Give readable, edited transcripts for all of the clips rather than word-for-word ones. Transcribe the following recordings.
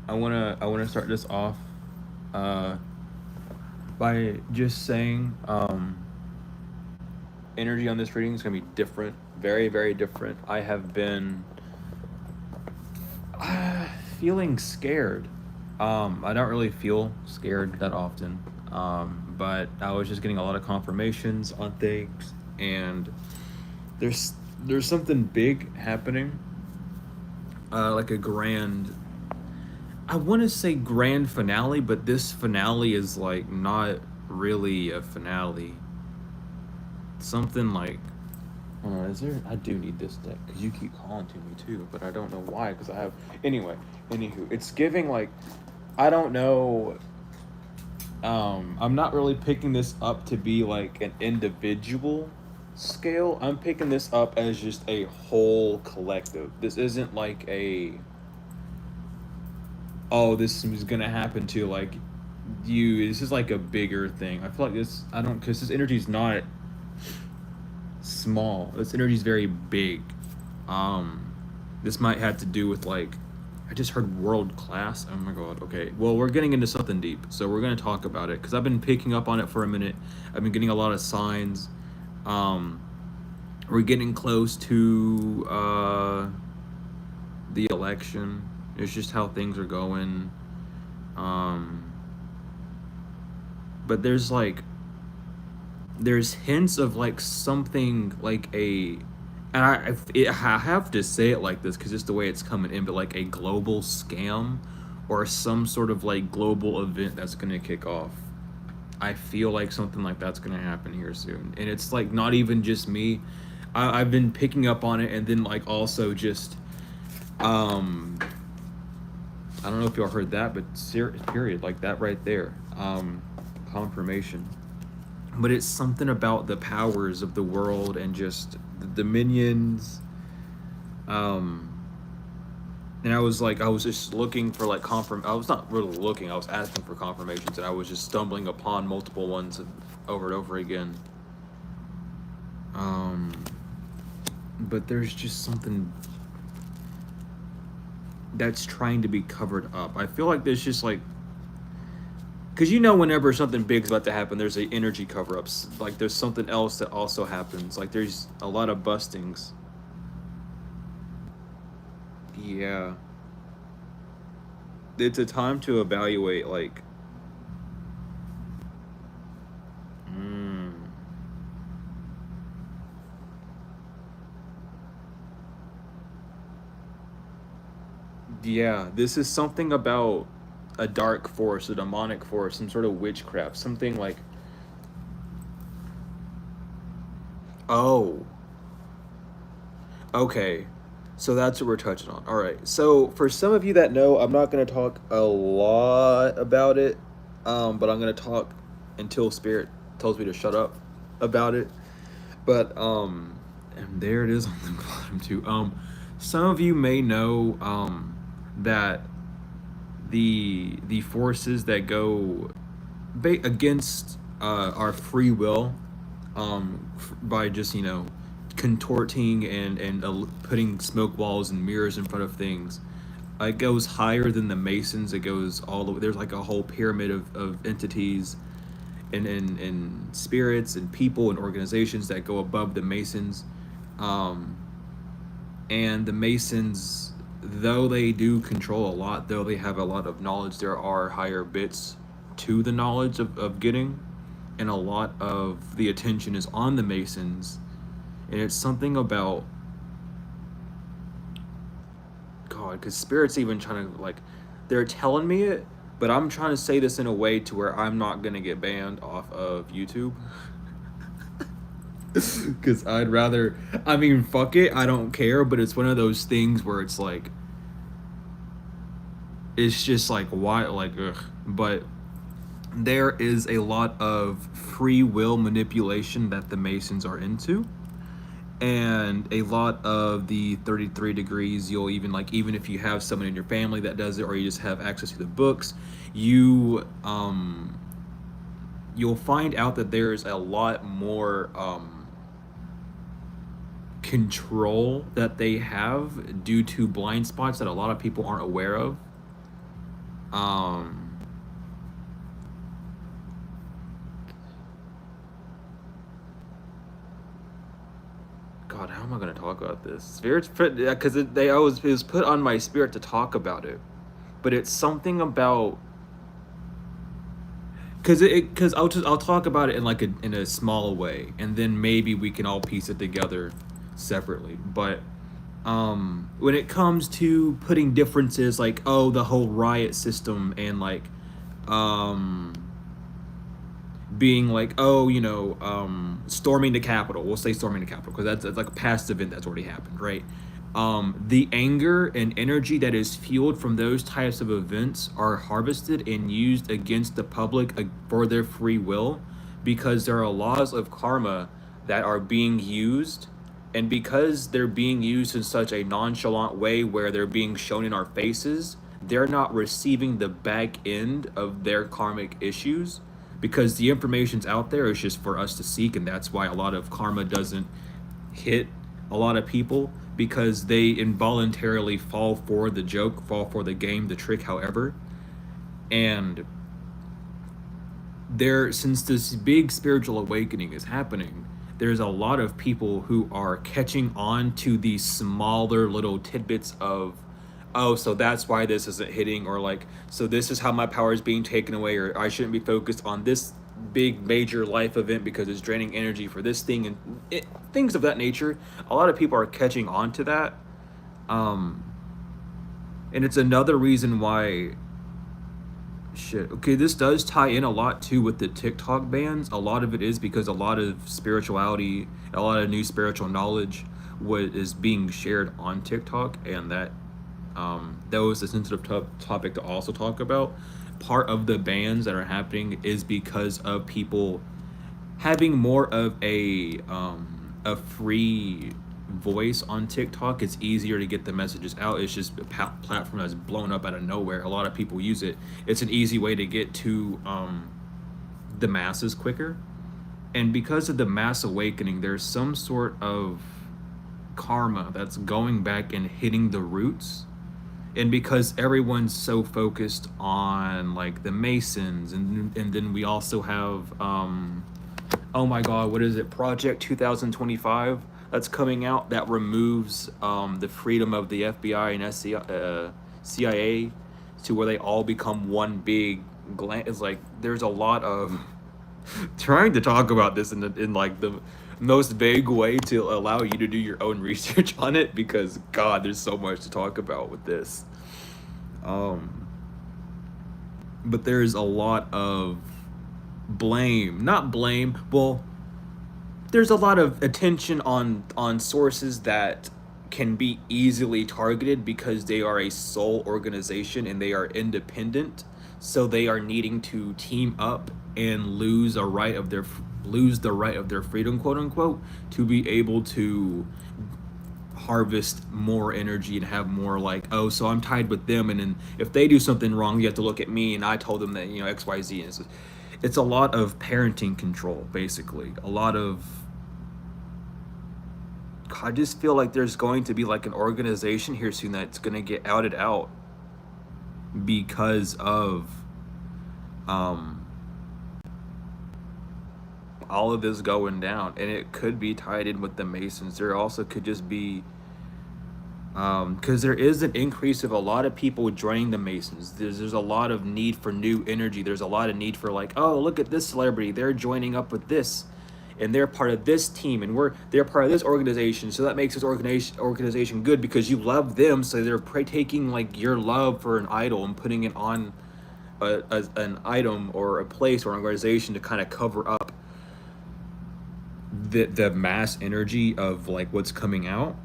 I wanna start this off uh, by just saying energy on this reading is gonna be different, very very different. I have been feeling scared. I don't really feel scared that often, but I was just getting a lot of confirmations on things, and there's there's something big happening, like a grand. I want to say grand finale, but this finale is like not really a finale. Something like, is there? I do need this deck because you keep calling to me too, but I don't know why. Because I have anyway. Anywho, it's giving like I don't know. I'm not really picking this up to be like an individual scale. I'm picking this up as just a whole collective. This isn't like a, oh, this is gonna happen to like you. This is like a bigger thing. I feel like this. I don't, because this energy is not small. This energy is very big. Um, this might have to do with like, I just heard world class. Oh my god. Okay. Well, we're getting into something deep, so we're gonna talk about it because I've been picking up on it for a minute. I've been getting a lot of signs. Um, we're getting close to the election. It's just how things are going. Um, but there's hints of like something like a, and I have to say it like this because it's the way it's coming in, but like a global scam or some sort of like global event that's gonna kick off. I feel like something like that's gonna happen here soon, and it's like not even just me. I've been picking up on it, and then like also just um I don't know if y'all heard that, but period, like that right there, confirmation. But it's something about the powers of the world and just the dominions. Um, and I was just looking for like I was not really looking. I was asking for confirmations, and I was just stumbling upon multiple ones over and over again. Um, but there's just something that's trying to be covered up. I feel like there's just like, because you know whenever something big's about to happen, there's a energy cover-ups. Like there's something else that also happens. Like there's a lot of bustings. Yeah, it's a time to evaluate. Like, mm, yeah, this is something about a dark force, a demonic force, some sort of witchcraft, something like, oh, okay. So that's what we're touching on. All right. So for some of you that know, I'm not going to talk a lot about it, but I'm going to talk until Spirit tells me to shut up about it. But and there it is on the bottom too. Some of you may know that the forces that go against our free will, by just contorting and putting smoke walls and mirrors in front of things. It goes higher than the Masons. It goes all the way. There's like a whole pyramid of entities and spirits and people and organizations that go above the Masons. Um, and the Masons, though they do control a lot, though they have a lot of knowledge, there are higher bits to the knowledge of getting, and a lot of the attention is on the Masons. And it's something about God, because Spirit's even trying to like, they're telling me it, but I'm trying to say this in a way to where I'm not gonna get banned off of YouTube. Because I'd rather, I mean, fuck it, I don't care, but it's one of those things where it's like, it's just like, why, like, ugh. But there is a lot of free will manipulation that the Masons are into. And a lot of the 33 degrees, you'll even like, even if you have someone in your family that does it, or you just have access to the books, you'll find out that there's a lot more control that they have due to blind spots that a lot of people aren't aware of. Um, God, how am I gonna talk about this? Spirits, because it was put on my spirit to talk about it, but it's something about because I'll talk about it in like in a small way, and then maybe we can all piece it together separately. But when it comes to putting differences like the whole riot system and like um being like storming the Capitol, we'll say storming the Capitol because that's like a past event that's already happened, right? The anger and energy that is fueled from those types of events are harvested and used against the public for their free will, because there are laws of karma that are being used, and because they're being used in such a nonchalant way where they're being shown in our faces, they're not receiving the back end of their karmic issues, because the information's out there. It's just for us to seek, and that's why a lot of karma doesn't hit a lot of people, because they involuntarily fall for the joke, fall for the game, the trick, however. And since this big spiritual awakening is happening, there's a lot of people who are catching on to these smaller little tidbits of, oh, so that's why this isn't hitting, or like, so this is how my power is being taken away, or I shouldn't be focused on this big major life event because it's draining energy for this thing, and things of that nature. A lot of people are catching on to that, um and it's another reason why shit. Okay, this does tie in a lot too with the TikTok bans. A lot of it is because a lot of spirituality, a lot of new spiritual knowledge, what is being shared on TikTok, and that was a sensitive topic to also talk about. Part of the bans that are happening is because of people having more of a free voice on TikTok. It's easier to get the messages out. It's just a platform that's blown up out of nowhere. A lot of people use it. It's an easy way to get to the masses quicker. And because of the mass awakening, there's some sort of karma that's going back and hitting the roots. And because everyone's so focused on like the Masons, and then we also have oh my god, what is it, Project 2025 that's coming out, that removes the freedom of the FBI and CIA, to where they all become one big It's like there's a lot of trying to talk about this in like the most vague way to allow you to do your own research on it, because god, there's so much to talk about with this. But there's a lot of well, there's a lot of attention on sources that can be easily targeted because they are a sole organization and they are independent, so they are needing to team up and lose the right of their freedom, quote unquote, to be able to harvest more energy and have more like, oh, so I'm tied with them, and then if they do something wrong, you have to look at me and I told them that, XYZ. And it's a lot of parenting control, basically. A lot of, I just feel like there's going to be like an organization here soon that's going to get outed out because of all of this going down. And it could be tied in with the Masons. There also could just be because there is an increase of a lot of people joining the Masons. There's a lot of need for new energy. There's a lot of need for like, oh, look at this celebrity, they're joining up with this, and they're part of this team, and they're part of this organization, so that makes this organization good because you love them. So they're taking like your love for an idol and putting it on an item or a place or an organization to kind of cover up the mass energy of like what's coming out.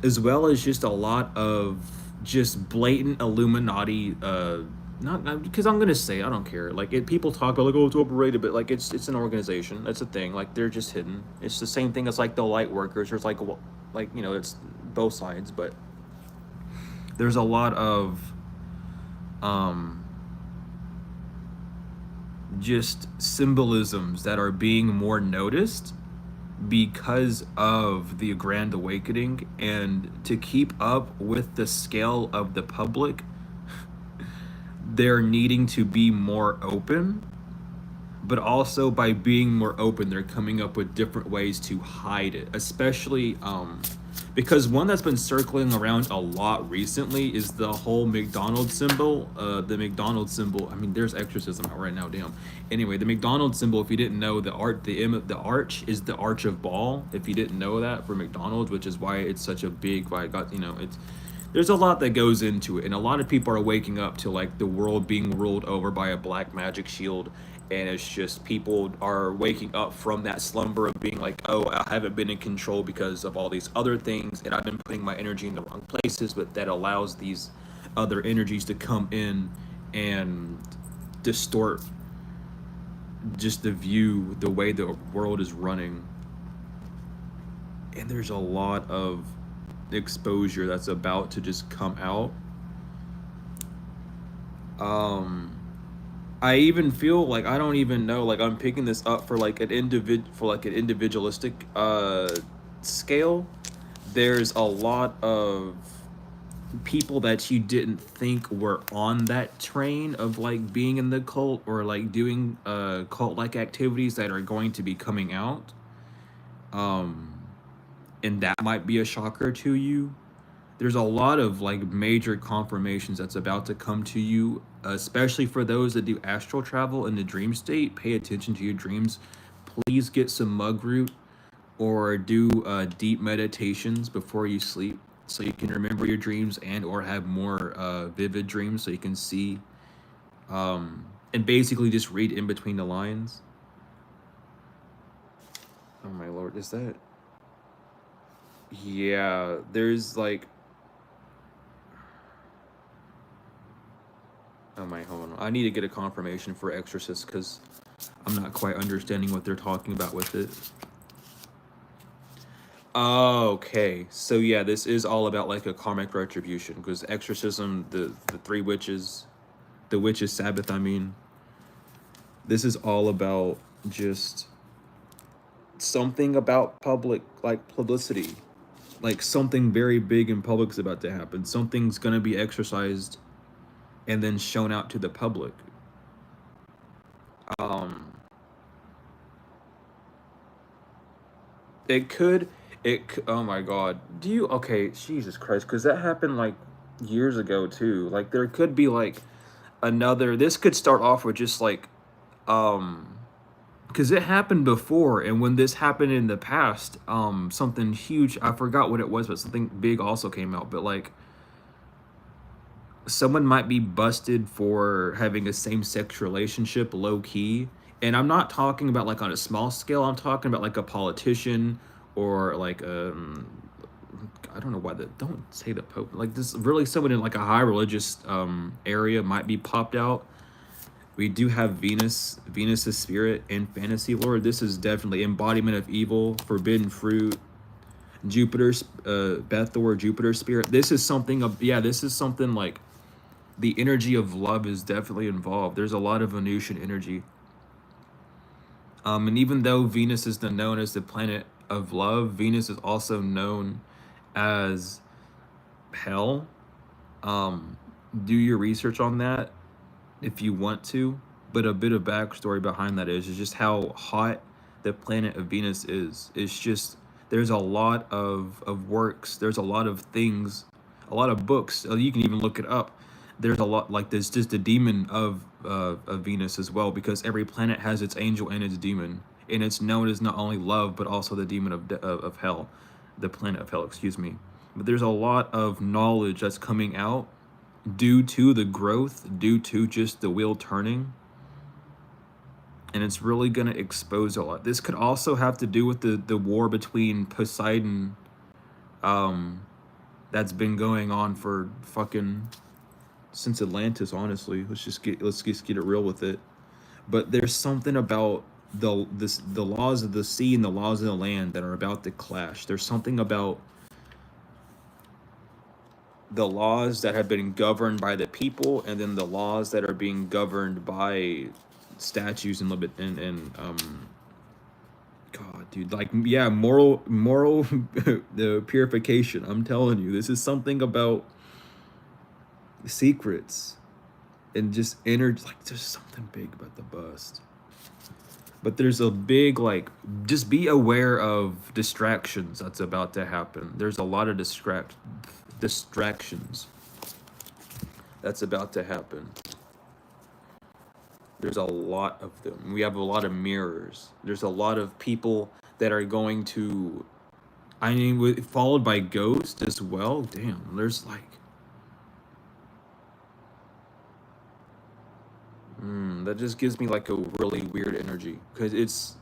As well as just a lot of just blatant Illuminati, not because I'm gonna say, I don't care. Like people talk about like, oh, it's overrated, but like it's an organization. That's a thing. Like they're just hidden. It's the same thing as like the light workers. There's like it's both sides, but there's a lot of just symbolisms that are being more noticed because of the Grand Awakening. And to keep up with the scale of the public, they're needing to be more open, but also by being more open, they're coming up with different ways to hide it. Especially because one that's been circling around a lot recently is the whole McDonald's symbol. The McDonald's symbol. I mean, there's exorcism out right now. Damn. Anyway, the McDonald's symbol. If you didn't know, the arch is the Arch of Baal. If you didn't know that for McDonald's, which is why it's such a big. Why I got it's. There's a lot that goes into it, and a lot of people are waking up to like the world being ruled over by a black magic shield, and it's just people are waking up from that slumber of being like, oh, I haven't been in control because of all these other things, and I've been putting my energy in the wrong places, but that allows these other energies to come in and distort just the way the world is running. And there's a lot of exposure that's about to just come out. I even feel like I don't even know, like I'm picking this up for like an individualistic scale. There's a lot of people that you didn't think were on that train of like being in the cult or like doing cult like activities that are going to be coming out. And that might be a shocker to you. There's a lot of like major confirmations that's about to come to you, especially for those that do astral travel in the dream state. Pay attention to your dreams. Please get some mug root or do deep meditations before you sleep so you can remember your dreams and or have more vivid dreams so you can see and basically just read in between the lines. Oh my lord, is that? Yeah, there's like, oh my, hold on. I need to get a confirmation for Exorcist because I'm not quite understanding what they're talking about with it. Okay, so yeah, this is all about like a karmic retribution because exorcism, the three witches, the witches' Sabbath. I mean, this is all about just something about public, like publicity, like something very big in public is about to happen. Something's gonna be exercised and then shown out to the public. It could, oh my god. Okay, Jesus Christ, because that happened like years ago too. Like there could be like this could start off with just like, because it happened before, and when this happened in the past, something huge, I forgot what it was, but something big also came out, but like, someone might be busted for having a same-sex relationship low-key, and I'm not talking about like on a small scale. I'm talking about like a politician or like I don't know why don't say the Pope, like this, really someone in like a high religious area might be popped out. We do have Venus's spirit and fantasy lord. This is definitely embodiment of evil, forbidden fruit, Jupiter's Bethor, Jupiter's spirit. This is something this is something like the energy of love is definitely involved. There's a lot of Venusian energy. And even though Venus is known as the planet of love, Venus is also known as hell. Do your research on that if you want to. But a bit of backstory behind that is just how hot the planet of Venus is. It's just, there's a lot of works. There's a lot of things, a lot of books. You can even look it up. There's a lot, like there's just a demon of Venus as well, because every planet has its angel and its demon, and it's known as not only love but also the demon of hell, the planet of hell, excuse me. But there's a lot of knowledge that's coming out due to the growth, due to just the wheel turning, and it's really going to expose a lot. This could also have to do with the war between Poseidon that's been going on for fucking since Atlantis, honestly. Let's just get it real with it. But there's something about the laws of the sea and the laws of the land that are about to clash. There's something about the laws that have been governed by the people, and then the laws that are being governed by statues and God, dude, like, yeah, moral the purification. I'm telling you, this is something about secrets. and just energy. Like, there's something big about the bust. But there's a big, like, just be aware of distractions that's about to happen. There's a lot of distractions that's about to happen. There's a lot of them. We have a lot of mirrors. There's a lot of people that are going to, I mean, followed by ghosts as well. Damn, there's like, that just gives me like a really weird energy, because it's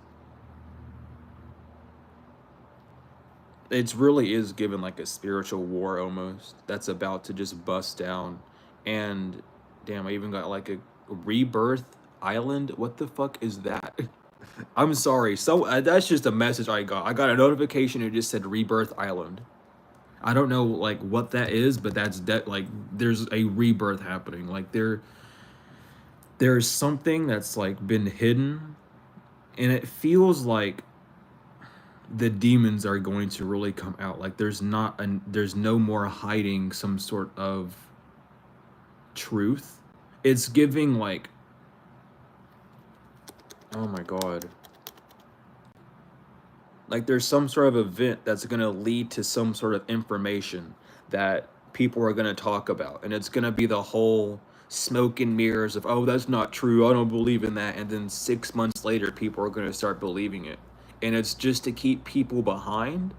really is given like a spiritual war almost that's about to just bust down. And damn, I even got like a rebirth island. What the fuck is that? I'm sorry, so that's just a message I got a notification. It just said rebirth island. I don't know like what that is, but that's like there's a rebirth happening. Like there's something that's like been hidden, and it feels like the demons are going to really come out. Like there's no more hiding some sort of truth. It's giving like, oh my god, like there's some sort of event that's going to lead to some sort of information that people are going to talk about, and it's going to be the whole smoke and mirrors of, oh, that's not true, I don't believe in that. And then 6 months later people are going to start believing it, and it's just to keep people behind.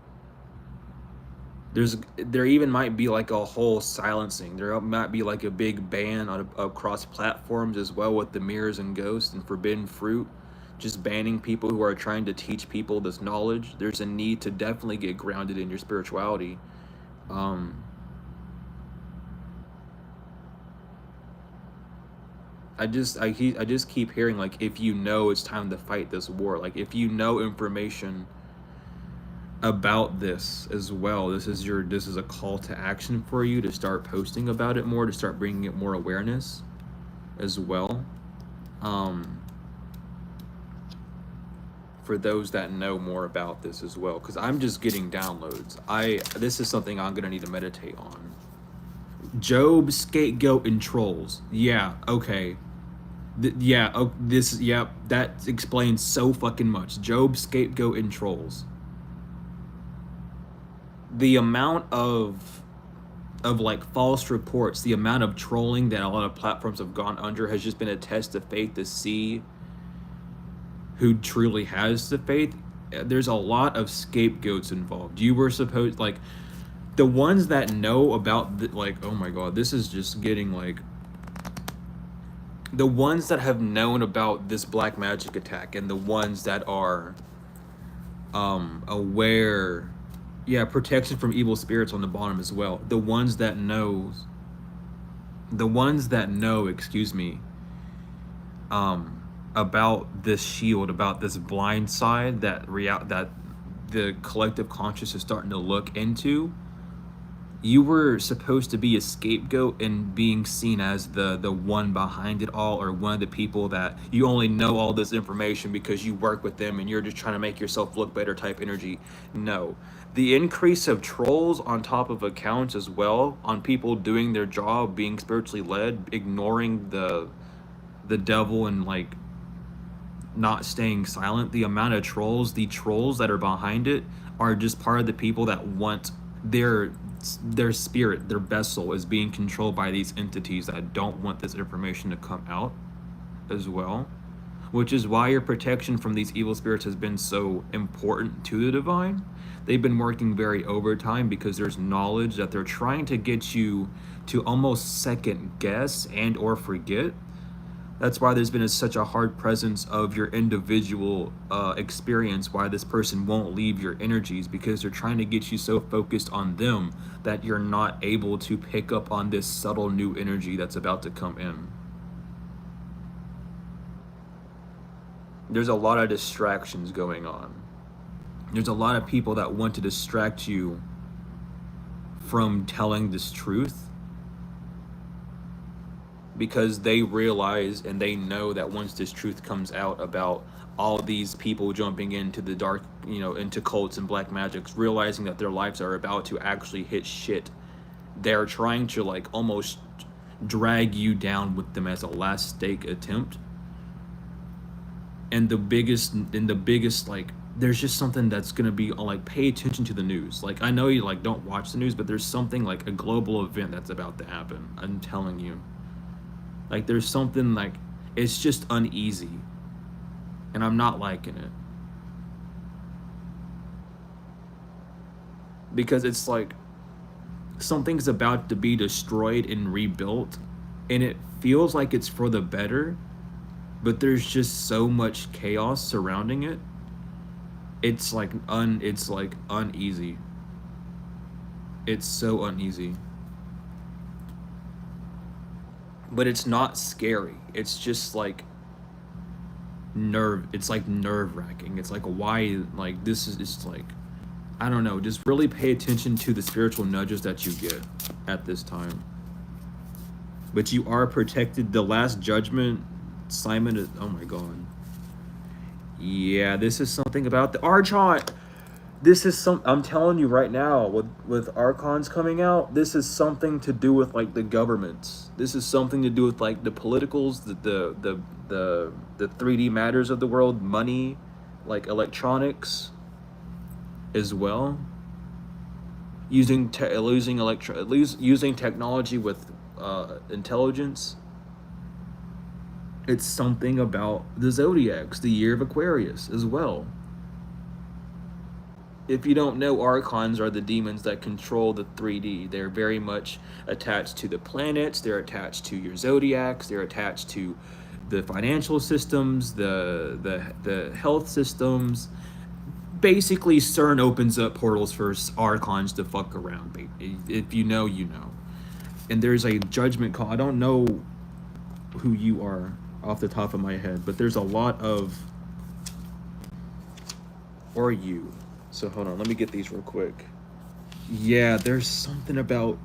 There even might be like a whole silencing. There might be like a big ban across platforms as well, with the mirrors and ghosts and forbidden fruit, just banning people who are trying to teach people this knowledge. There's a need to definitely get grounded in your spirituality. I just keep hearing like, if you know it's time to fight this war, like if you know information about this as well, this is a call to action for you to start posting about it more, to start bringing it more awareness as well. For those that know more about this as well, because I'm just getting downloads. This is something I'm gonna need to meditate on. Job, scapegoat, and trolls. Yeah, okay. That explains so fucking much. Job, scapegoat, and trolls. The amount of like false reports, the amount of trolling that a lot of platforms have gone under has just been a test of faith to see who truly has the faith. There's a lot of scapegoats involved. You were supposed, like, the ones that know about like, oh my god, this is just getting like, the ones that have known about this black magic attack, and the ones that are aware, protection from evil spirits on the bottom as well. The ones that know, excuse me, about this shield, about this blind side that the collective conscious is starting to look into. You were supposed to be a scapegoat and being seen as the one behind it all, or one of the people that you only know all this information because you work with them and you're just trying to make yourself look better type energy. No. The increase of trolls on top of accounts as well, on people doing their job, being spiritually led, ignoring the devil, and like not staying silent. The amount of trolls that are behind it are just part of the people that want their spirit, their vessel is being controlled by these entities that don't want this information to come out as well, which is why your protection from these evil spirits has been so important to the divine. They've been working very overtime because there's knowledge that they're trying to get you to almost second guess and or forget. That's why there's been such a hard presence of your individual experience, why this person won't leave your energies, because they're trying to get you so focused on them that you're not able to pick up on this subtle new energy that's about to come in. There's a lot of distractions going on. There's a lot of people that want to distract you from telling this truth, because they realize and they know that once this truth comes out about all these people jumping into the dark, into cults and black magics, realizing that their lives are about to actually hit shit, they're trying to like almost drag you down with them as a last stake attempt. And the biggest like, there's just something that's gonna be like, pay attention to the news. Like, I know you like don't watch the news, but there's something like a global event that's about to happen. I'm telling you. Like, there's something like, it's just uneasy, and I'm not liking it, because it's like something's about to be destroyed and rebuilt, and it feels like it's for the better, but there's just so much chaos surrounding it. It's like uneasy. It's so uneasy. But it's not scary. It's just like it's like nerve-wracking. It's like, why, like, this is just like, I don't know, just really pay attention to the spiritual nudges that you get at this time. But you are protected. The last judgment, Simon is, oh my god. Yeah, this is something about the Archon. This is I'm telling you right now, with Archons coming out, this is something to do with like the governments. This is something to do with like the politicals, the 3D matters of the world, money, like electronics as well. Using technology with intelligence. It's something about the zodiacs, the year of Aquarius as well. If you don't know, Archons are the demons that control the 3D. They're very much attached to the planets. They're attached to your zodiacs. They're attached to the financial systems, the health systems. Basically, CERN opens up portals for Archons to fuck around. If you know, you know. And there's a judgment call. I don't know who you are off the top of my head, but there's a lot of, or you. So hold on, let me get these real quick. Yeah, there's something about,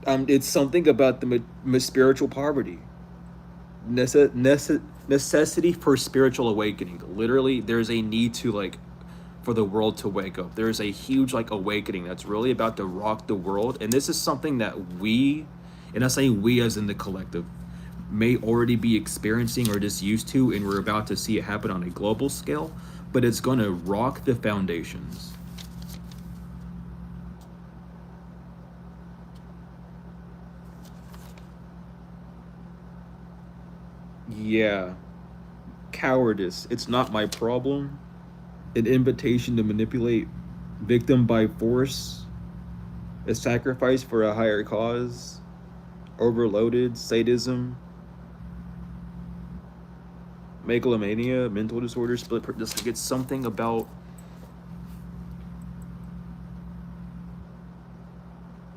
it's something about the spiritual poverty, necessity for spiritual awakening. Literally, there's a need to like, for the world to wake up. There's a huge like awakening that's really about to rock the world, and this is something that we, and I say we as in the collective, may already be experiencing or just used to, and we're about to see it happen on a global scale, but it's going to rock the foundations. Yeah. Cowardice. It's not my problem. An invitation to manipulate. Victim by force. A sacrifice for a higher cause. Overloaded. Sadism. Megalomania, mental disorder, split. Just like, it's something about.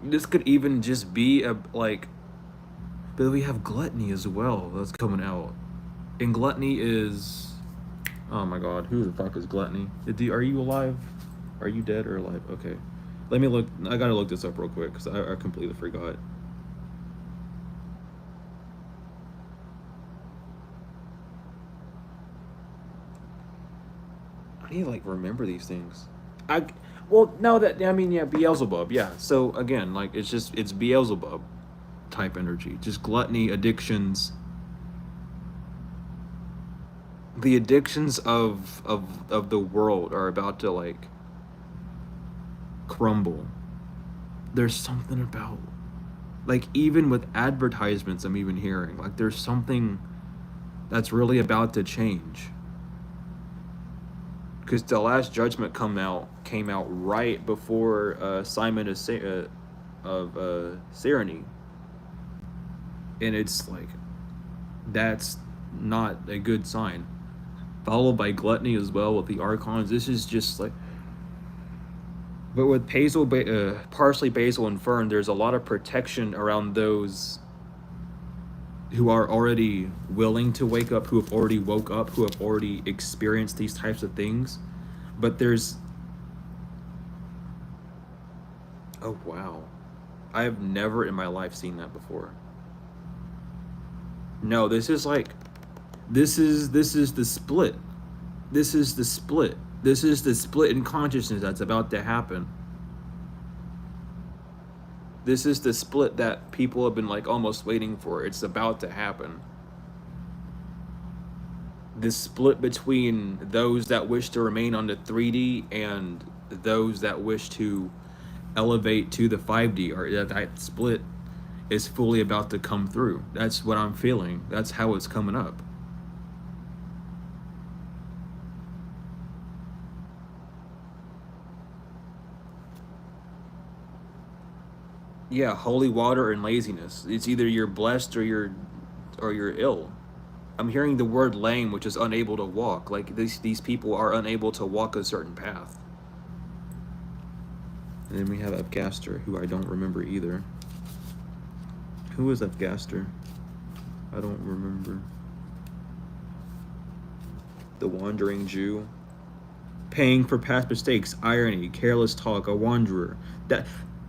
This could even just be a like. But we have gluttony as well. That's coming out, and gluttony is. Oh my god, who the fuck is gluttony? Are you alive? Are you dead or alive? Okay, let me look. I gotta look this up real quick because I completely forgot. I need to like remember these things. Well, no, that, I mean, yeah, Beelzebub, yeah. So again, like, it's Beelzebub type energy, just gluttony, addictions. The addictions of the world are about to like crumble. There's something about, like, even with advertisements I'm even hearing, like, there's something that's really about to change. Because the last judgment came out right before Simon of Serenity, and it's like, that's not a good sign. Followed by gluttony as well with the Archons. This is just like, but with partially Basil and Fern, there's a lot of protection around those who are already willing to wake up, who have already woke up, who have already experienced these types of things. But there's, oh wow, I have never in my life seen that before. No, this is like, this is the split. This is the split. This is the split in consciousness that's about to happen. This is the split that people have been like almost waiting for. It's about to happen. This split between those that wish to remain on the 3D and those that wish to elevate to the 5D, or that split is fully about to come through. That's what I'm feeling. That's how it's coming up. Yeah, holy water and laziness. It's either you're blessed or you're ill. I'm hearing the word lame, which is unable to walk. Like these people are unable to walk a certain path. And then we have Upgaster, who I don't remember either. Who is Upgaster? I don't remember. The Wandering Jew. Paying for past mistakes, irony, careless talk, a wanderer.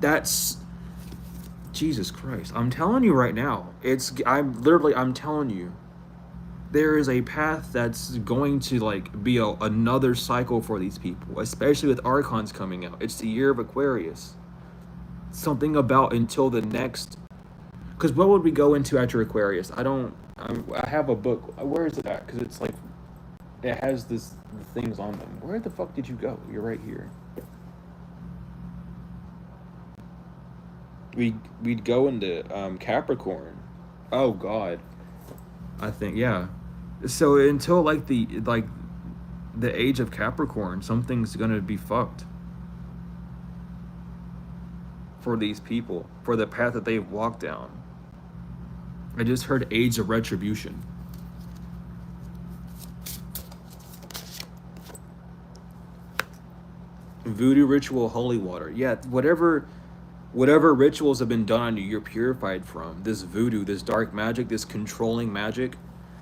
That's Jesus Christ. I'm telling you right now. I'm telling you. There is a path that's going to like be another cycle for these people, especially with Archons coming out. It's the year of Aquarius. Something about until the next, because what would we go into after Aquarius? I have a book. Where is it at? Because it's like, it has the things on them. Where the fuck did you go? You're right here. We'd go into Capricorn. Oh God. I think, yeah. So until like the age of Capricorn, something's gonna be fucked for these people, for the path that they've walked down. I just heard age of retribution. Voodoo ritual, holy water. Yeah, whatever rituals have been done on you, you're purified from. This voodoo, this dark magic, this controlling magic.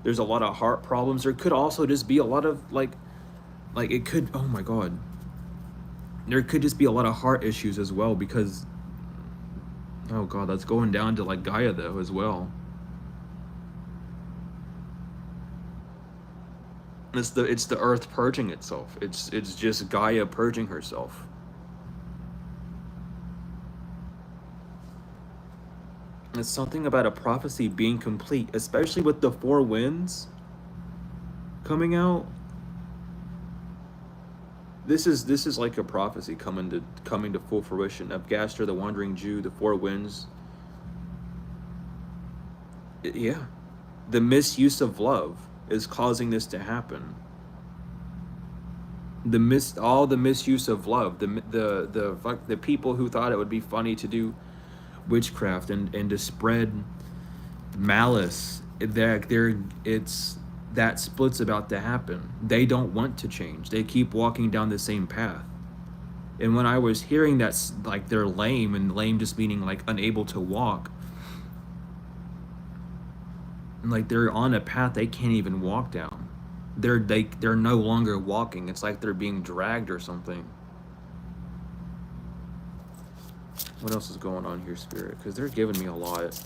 There's a lot of heart problems. There could also just be a lot of like it could, oh my God. There could just be a lot of heart issues as well because, oh God, that's going down to like Gaia though as well. It's the earth purging itself. It's just Gaia purging herself. It's something about a prophecy being complete, especially with the 4 winds coming out. This is like a prophecy coming to full fruition. Upgaster, the Wandering Jew, the 4 winds. Yeah, the misuse of love is causing this to happen. All the misuse of love. The people who thought it would be funny to do witchcraft and to spread malice, that split's about to happen. They don't want to change. They keep walking down the same path. And when I was hearing that, like, they're lame, and lame just meaning like unable to walk, like they're on a path they can't even walk down. They're no longer walking. It's like they're being dragged or something. What else is going on here, Spirit? Because they're giving me a lot.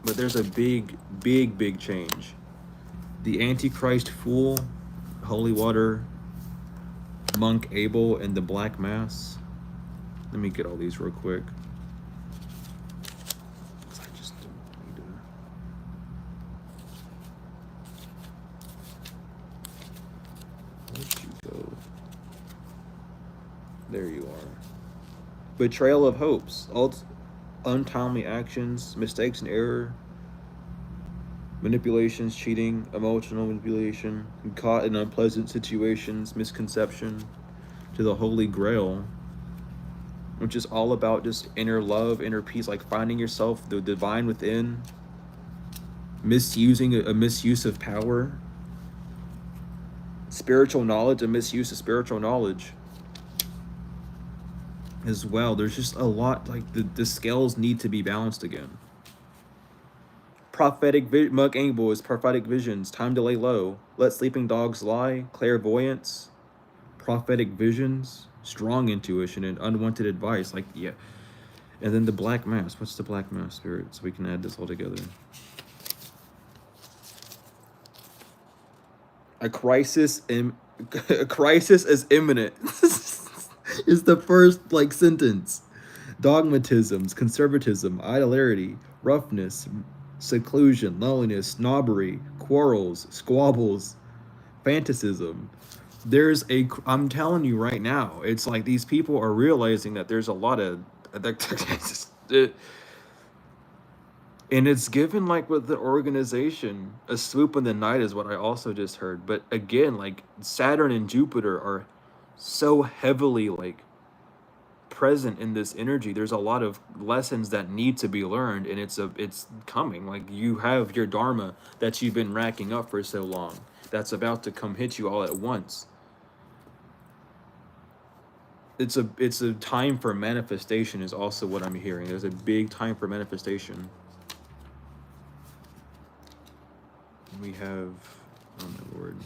But there's a big change. The Antichrist Fool, Holy Water, Monk Abel, and the Black Mass. Let me get all these real quick. I just don't need to. Where'd you go? There you are. Betrayal of hopes, untimely actions, mistakes and error, manipulations, cheating, emotional manipulation, caught in unpleasant situations, misconception, to the Holy Grail, which is all about just inner love, inner peace, like finding yourself, the divine within, misusing a misuse of power, spiritual knowledge, a misuse of spiritual knowledge as well. There's just a lot, like the scales need to be balanced again. Prophetic Mug Angle is prophetic visions, time to lay low, let sleeping dogs lie, clairvoyance, prophetic visions, strong intuition, and unwanted advice. Like, yeah. And then the Black Mass. What's the Black Mass, Spirit? So we can add this all together. A crisis is imminent. It's the first like sentence. Dogmatisms, conservatism, idolatry, roughness, seclusion, loneliness, snobbery, quarrels, squabbles, fantasism. I'm telling you right now, it's like these people are realizing that there's a lot of and it's given like with the organization a swoop in the night is what I also just heard. But again, like Saturn and Jupiter are so heavily like present in this energy. There's a lot of lessons that need to be learned, and it's coming. Like you have your dharma that you've been racking up for so long that's about to come hit you all at once. It's a time for manifestation is also what I'm hearing. There's a big time for manifestation. We have, oh my lord.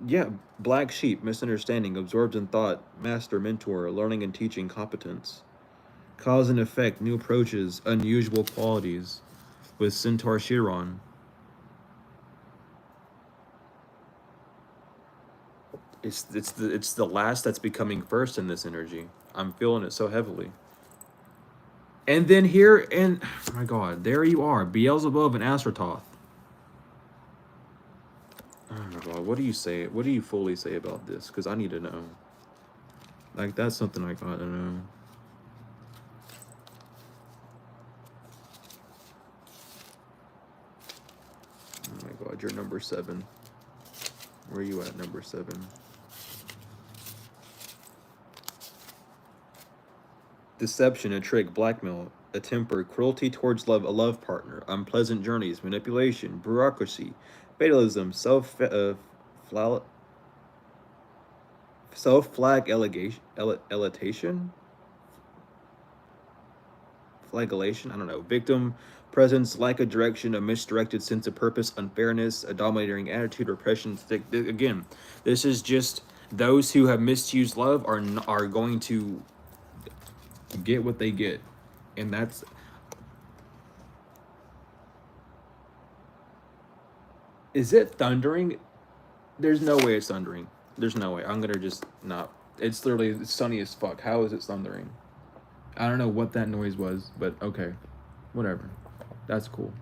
Yeah, black sheep, misunderstanding, absorbed in thought, master, mentor, learning and teaching competence, cause and effect, new approaches, unusual qualities, with Centaur Chiron. It's the last that's becoming first in this energy. I'm feeling it so heavily. And then here, and oh my god, there you are, Beelzebub and Astratoth. Oh my god, what do you say? What do you fully say about this? Because I need to know. Like, that's something I gotta know. Oh my god, you're number 7. Where are you at, number 7? Deception, a trick, blackmail, a temper, cruelty towards love, a love partner, unpleasant journeys, manipulation, bureaucracy, fatalism, flagellation, I don't know, victim, presence, lack of direction, a misdirected sense of purpose, unfairness, a dominating attitude, repression. Again, this is just those who have misused love are going to get what they get, and that's. Is it thundering? There's no way it's thundering. There's no way. I'm gonna just not. It's literally sunny as fuck. How is it thundering? I don't know what that noise was, but okay. Whatever. That's cool.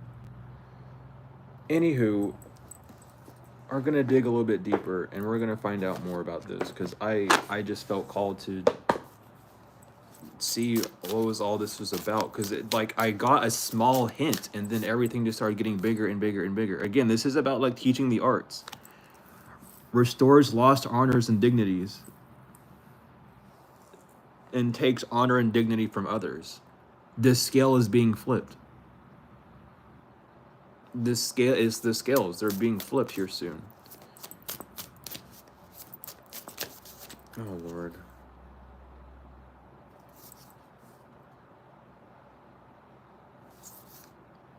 Anywho, are gonna dig a little bit deeper and we're gonna find out more about this because I just felt called to see what was all this was about because like I got a small hint and then everything just started getting bigger and bigger and bigger. Again, this is about like teaching the arts. Restores lost honors and dignities and takes honor and dignity from others. This scale is being flipped. This scale is the scales. They're being flipped here soon. Oh, Lord.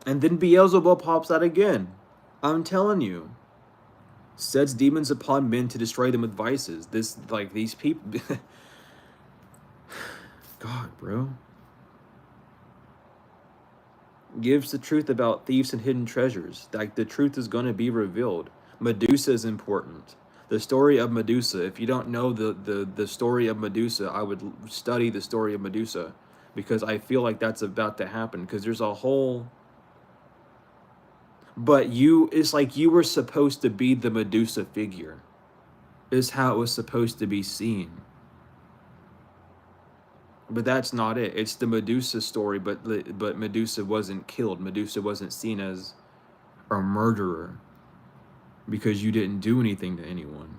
And then Beelzebub pops out again. I'm telling you. Sets demons upon men to destroy them with vices. This, like, these people... God, bro. Gives the truth about thieves and hidden treasures. Like, the truth is going to be revealed. Medusa is important. The story of Medusa. If you don't know the story of Medusa, I would study the story of Medusa. Because I feel like that's about to happen. Because there's a whole... But it's like you were supposed to be the Medusa figure. Is how it was supposed to be seen. But that's not it. It's the Medusa story, but Medusa wasn't killed. Medusa wasn't seen as a murderer because you didn't do anything to anyone.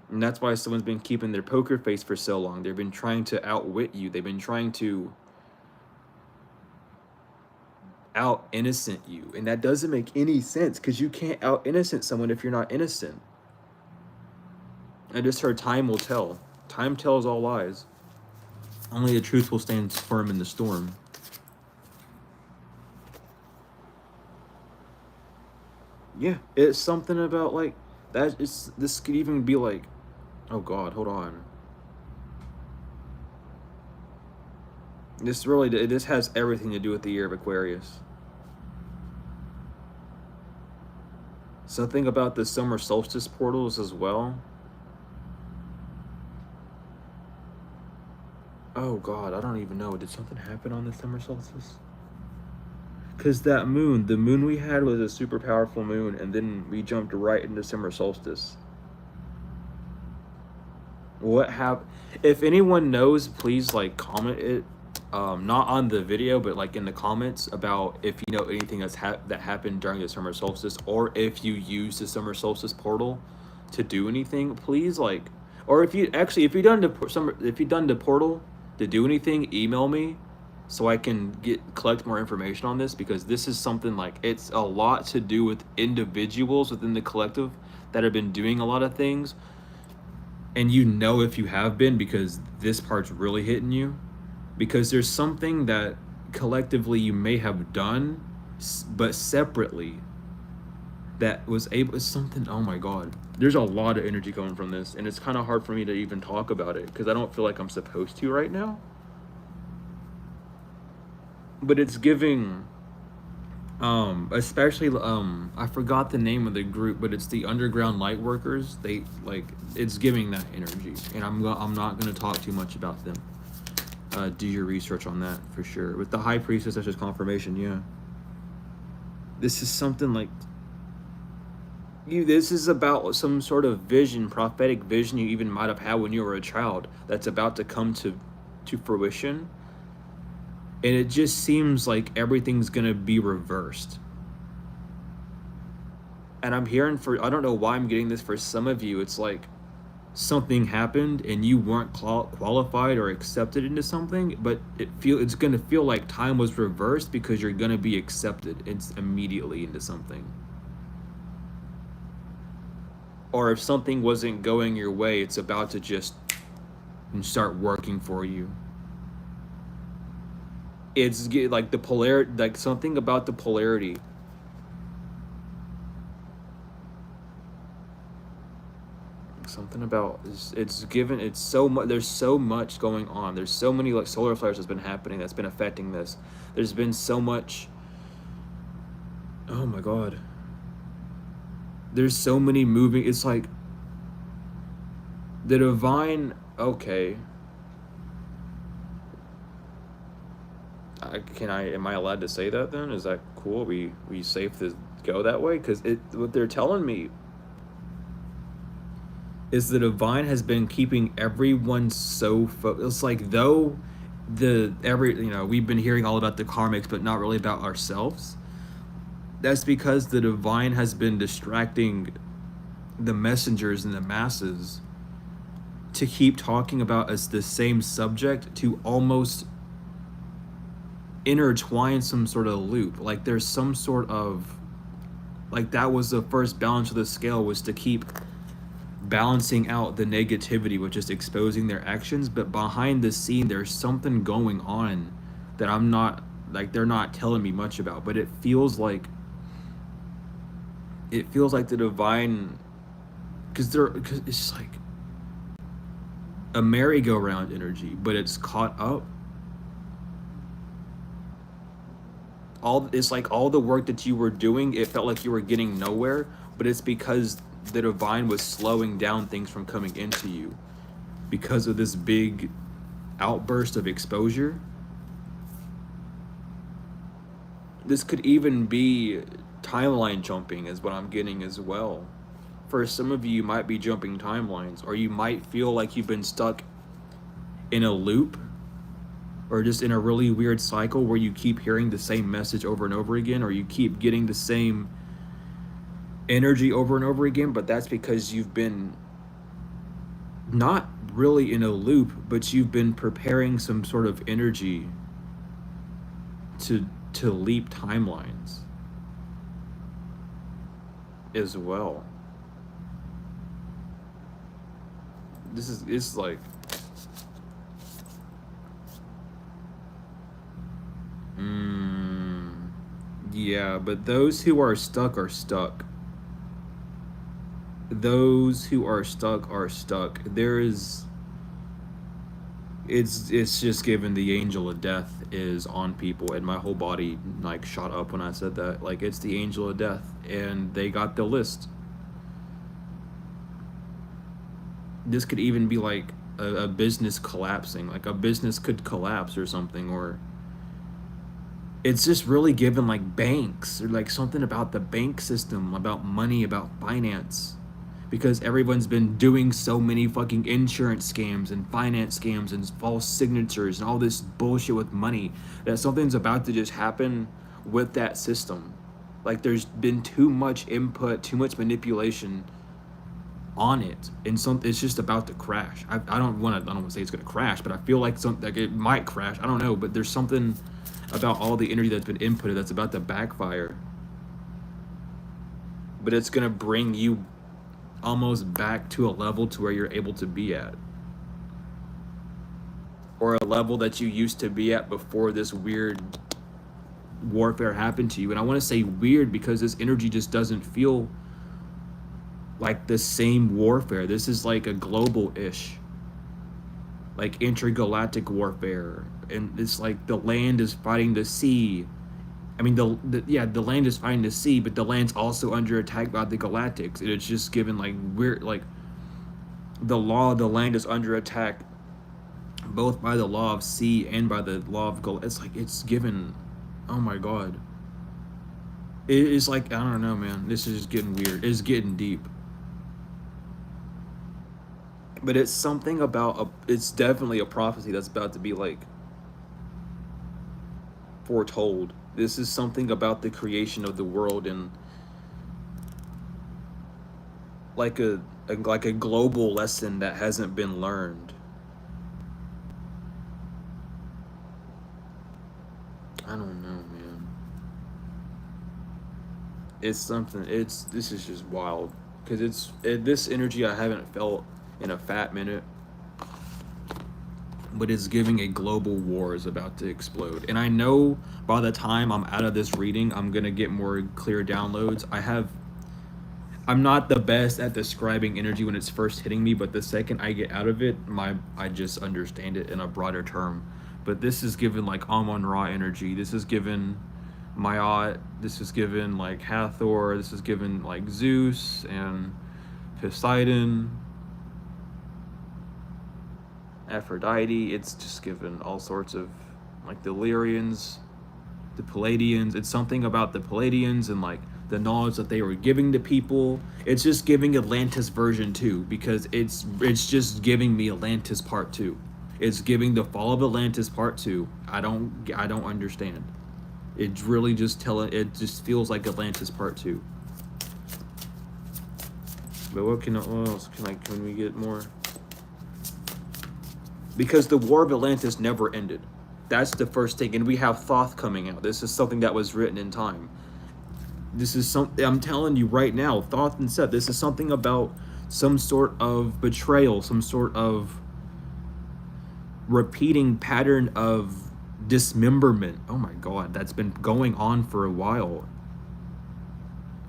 And that's why someone's been keeping their poker face for so long. They've been trying to outwit you. They've been trying to out-innocent you. And that doesn't make any sense because you can't out-innocent someone if you're not innocent. I just heard time will tell. Time tells all lies. Only the truth will stand firm in the storm. Yeah, it's something about like that. This could even be like, oh God, hold on. This has everything to do with the year of Aquarius. Something about the summer solstice portals as well. Oh god, I don't even know. Did something happen on the summer solstice? Because that moon, the moon we had was a super powerful moon, and then we jumped right into summer solstice. What happened? If anyone knows, please like comment it. Not on the video, but like in the comments about if you know anything that happened during the summer solstice, or if you use the summer solstice portal to do anything. Please like, or if you actually if you done the portal to do anything, email me so I can collect more information on this, because this is something like it's a lot to do with individuals within the collective that have been doing a lot of things, and you know if you have been, because this part's really hitting you, because there's something that collectively you may have done but separately that was able something. Oh my god, there's a lot of energy coming from this, and it's kind of hard for me to even talk about it because I don't feel like I'm supposed to right now. But it's giving especially I forgot the name of the group, but it's the underground light workers. They like, it's giving that energy, and I'm not going to talk too much about them. Do your research on that for sure. With the high priestess, that's just confirmation. Yeah, this is something like this is about some sort of vision, prophetic vision you even might have had when you were a child that's about to come to fruition. And it just seems like everything's gonna be reversed. And I'm hearing I don't know why I'm getting this for some of you. It's like something happened and you weren't qualified or accepted into something, but it's gonna feel like time was reversed because you're gonna be accepted immediately into something. Or if something wasn't going your way, it's about to just start working for you. It's like the polarity, like something about the polarity. Something about it's given. It's so much. There's so much going on. There's so many like solar flares that's been happening that's been affecting this. There's been so much. Oh my god. There's so many moving. It's like the divine. Okay. Am I allowed to say that then? Is that cool? We safe to go that way? Because what they're telling me is the divine has been keeping everyone so focused. It's like though we've been hearing all about the karmics, but not really about ourselves. That's because the divine has been distracting the messengers and the masses to keep talking about as the same subject, to almost intertwine some sort of loop. Like there's some sort of, like that was the first balance of the scale, was to keep balancing out the negativity with just exposing their actions. But behind the scene there's something going on that I'm not, like they're not telling me much about, but it feels like the divine, because it's like a merry-go-round energy, but it's caught up. It's like all the work that you were doing, it felt like you were getting nowhere, but it's because the divine was slowing down things from coming into you because of this big outburst of exposure. This could even be timeline jumping is what I'm getting as well. For some of you, you might be jumping timelines, or you might feel like you've been stuck in a loop, or just in a really weird cycle where you keep hearing the same message over and over again, or you keep getting the same energy over and over again. But that's because you've been not really in a loop, but you've been preparing some sort of energy to leap timelines as well. It's like yeah, but those who are stuck are stuck. Those who are stuck are stuck. It's just given the angel of death is on people, and my whole body like shot up when I said that. Like, it's the angel of death, and they got the list. This could even be like a business collapsing. Like, a business could collapse or something, or it's just really given like banks, or like something about the bank system, about money, about finance, because everyone's been doing so many fucking insurance scams and finance scams and false signatures and all this bullshit with money, that something's about to just happen with that system. Like, there's been too much input, too much manipulation on it, and it's just about to crash. I don't want to say it's going to crash, but I feel like it might crash. I don't know, but there's something about all the energy that's been inputted that's about to backfire. But it's going to bring you almost back to a level to where you're able to be at, or a level that you used to be at before this weird warfare happened to you. And I want to say weird because this energy just doesn't feel like the same warfare. This is like a global-ish, like intergalactic warfare, and it's like the land is fighting the sea. I mean, the land is fighting the sea, but the land's also under attack by the galactics. And it's just given like weird, like the law of the land is under attack, both by the law of sea and by the law of It's like it's given. Oh my god. It's like, I don't know, man. This is just getting weird. It's getting deep. But it's something about it's definitely a prophecy that's about to be like foretold. This is something about the creation of the world, and like a global lesson that hasn't been learned. I don't know, man. It's something. This is just wild, because this energy I haven't felt in a fat minute. But it's giving a global war is about to explode. And I know by the time I'm out of this reading, I'm gonna get more clear downloads. I'm not the best at describing energy when it's first hitting me, but the second I get out of it, I just understand it in a broader term. But this is given like Amon-Ra energy. This is given Ma'at. This is given like Hathor. This is given like Zeus and Poseidon, Aphrodite. It's just given all sorts of like the Illyrians, the Palladians. It's something about the Palladians and like the knowledge that they were giving to people. It's just giving Atlantis version 2, because it's just giving me Atlantis part 2. It's giving the fall of Atlantis part 2. I don't understand. It's really just it just feels like Atlantis part 2. But what else can we get more? Because the War of Atlantis never ended. That's the first thing. And we have Thoth coming out. This is something that was written in time. This is something, I'm telling you right now, Thoth and Seth, this is something about some sort of betrayal, some sort of repeating pattern of dismemberment. Oh my god, that's been going on for a while.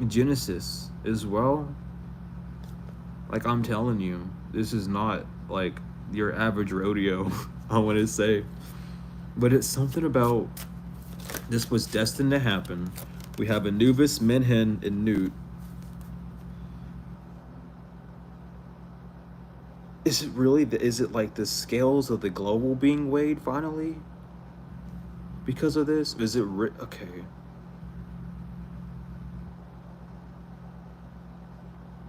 Genesis as well. Like, I'm telling you, this is not like your average rodeo, I want to say. But it's something about this was destined to happen. We have Anubis, Menhen, and Nut. Is it like the scales of the global being weighed finally? Because of this? Is it okay.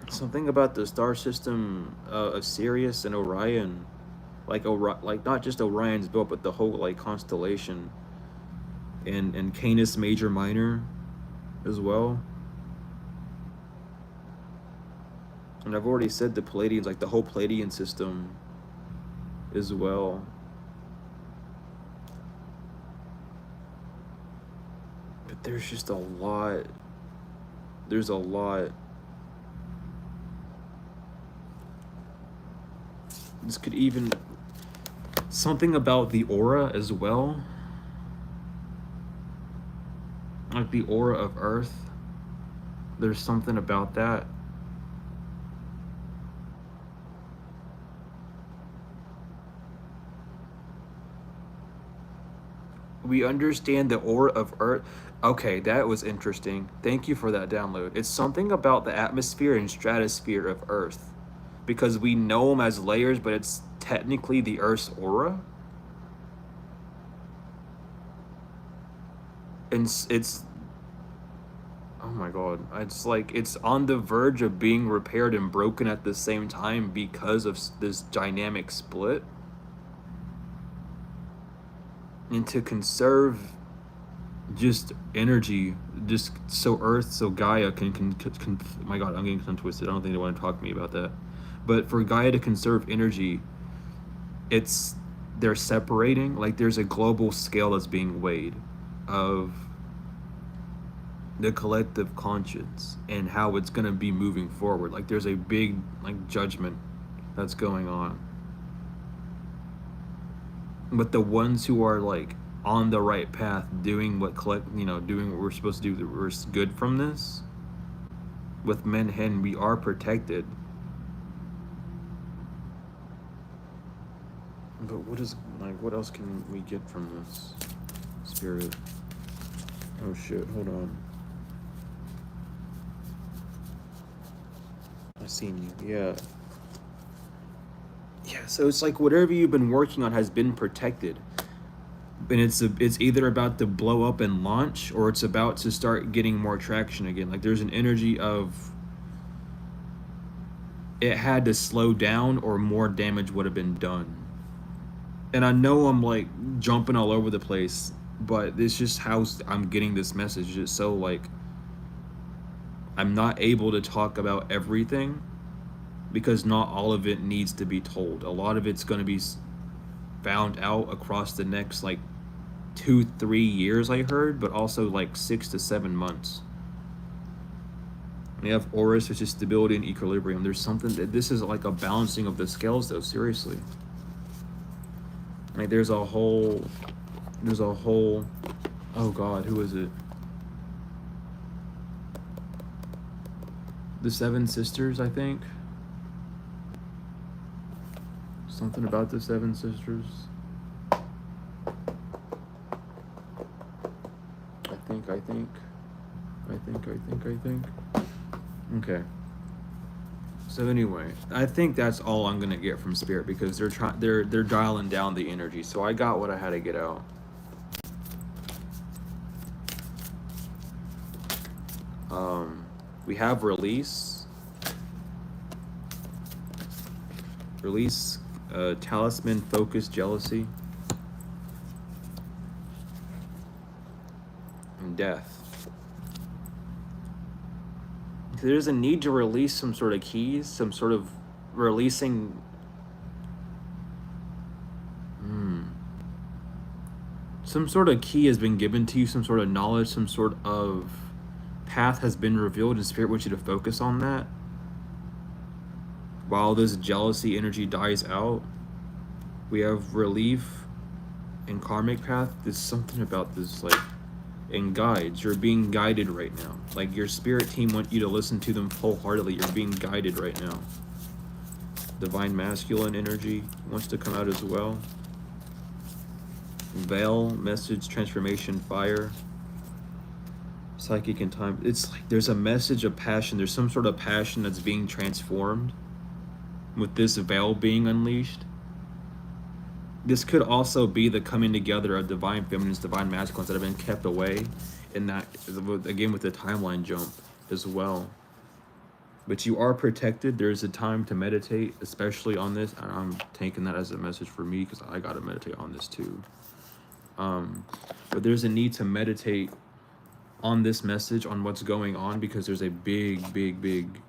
Something about the star system of Sirius and Orion. Like not just Orion's belt, but the whole like constellation. And Canis Major Minor as well. And I've already said the Palladians, like the whole Palladian system as well. But there's just a lot. There's a lot. This could even something about the aura as well. Like the aura of Earth. There's something about that. We understand the aura of Earth. Okay, that was interesting. Thank you for that download. It's something about the atmosphere and stratosphere of Earth, because we know them as layers, but it's technically the Earth's aura. And it's oh my god, it's like it's on the verge of being repaired and broken at the same time because of this dynamic split. And to conserve just energy, just so Earth, so Gaia can my god, I'm getting tongue twisted. I don't think they want to talk to me about that. But for Gaia to conserve energy, they're separating, like there's a global scale that's being weighed of the collective conscience and how it's going to be moving forward. Like there's a big like judgment that's going on. But the ones who are like on the right path, doing what doing what we're supposed to do, that we're good from this, with Menhen, we are protected. But what else can we get from this, Spirit? Oh shit, hold on. I seen you, yeah. Yeah, so it's like whatever you've been working on has been protected. And it's either about to blow up and launch, or it's about to start getting more traction again. Like there's an energy of it had to slow down or more damage would have been done. And I know I'm like jumping all over the place, but it's just how I'm getting this message. It's so like I'm not able to talk about everything because not all of it needs to be told. A lot of it's going to be found out across the next like 2-3 years, I heard, but also like 6 to 7 months. We have auras, which is stability and equilibrium. There's something that this is like a balancing of the scales, though. Seriously, like there's a whole. Oh God, who is it? The Seven Sisters, I think. Something about the Seven Sisters. I think. Okay. So anyway, I think that's all I'm gonna get from Spirit, because they're dialing down the energy. So I got what I had to get out. We have release, talisman, focus, jealousy, and death. There's a need to release some sort of keys, some sort of releasing. Some sort of key has been given to you, some sort of knowledge, some sort of path has been revealed, and Spirit wants you to focus on that. While this jealousy energy dies out, we have relief and karmic path. There's something about this, like, and guides. You're being guided right now. Like your spirit team want you to listen to them wholeheartedly. You're being guided right now. Divine masculine energy wants to come out as well. Veil, message, transformation, fire, psychic and time. It's like there's a message of passion. There's some sort of passion that's being transformed with this veil being unleashed. This could also be the coming together of divine feminines, divine masculines that have been kept away, and that, again, with the timeline jump as well. But you are protected. There's a time to meditate, especially on this. And I'm taking that as a message for me, because I got to meditate on this too. But there's a need to meditate on this message, on what's going on, because there's a big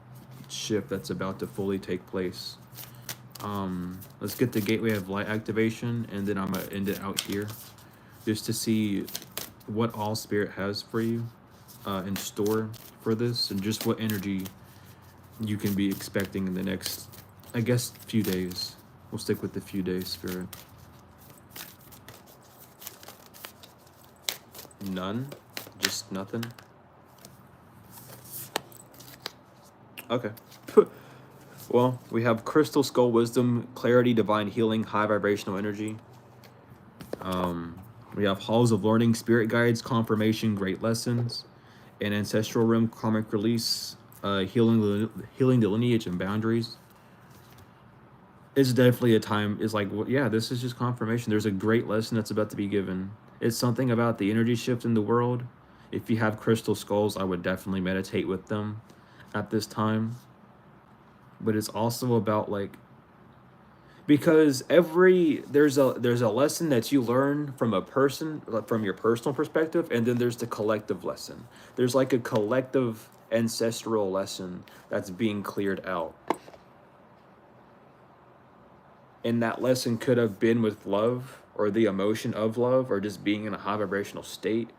shift that's about to fully take place. Let's get the gateway of light activation, and then I'm gonna end it out here, just to see what all Spirit has for you in store for this, and just what energy you can be expecting in the next, I guess, few days. We'll stick with the few days, Spirit. None? Just nothing? Okay. Well, we have crystal, skull, wisdom, clarity, divine healing, high vibrational energy. We have halls of learning, spirit guides, confirmation, great lessons, an ancestral realm, karmic release, healing the lineage and boundaries. It's definitely a time. It's like, well, yeah, this is just confirmation. There's a great lesson that's about to be given. It's something about the energy shift in the world. If you have crystal skulls, I would definitely meditate with them at this time. But it's also about like, because there's a lesson that you learn from a person, like, from your personal perspective, and then there's the collective lesson. There's like a collective ancestral lesson that's being cleared out, and that lesson could have been with love or the emotion of love or just being in a high vibrational state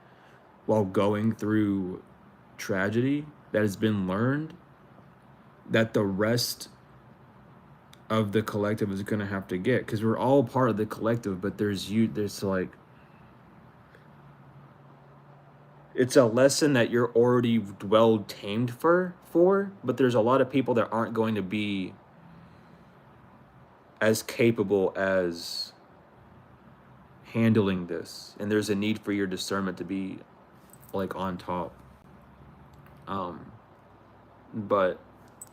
while going through tragedy that has been learned, that the rest of the collective is going to have to get, because we're all part of the collective, but there's like, it's a lesson that you're already well tamed for, but there's a lot of people that aren't going to be as capable as handling this, and there's a need for your discernment to be like on top. But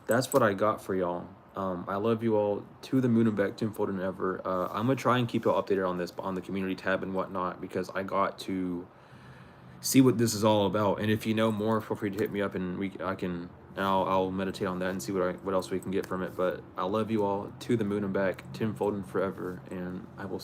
that's what I got for y'all. I love you all to the moon and back, tenfold and ever. I'm gonna try and keep y'all updated on this on the community tab and whatnot, because I got to see what this is all about. And if you know more, feel free to hit me up, and I'll meditate on that and see what else we can get from it. But I love you all to the moon and back, tenfold and forever, and I will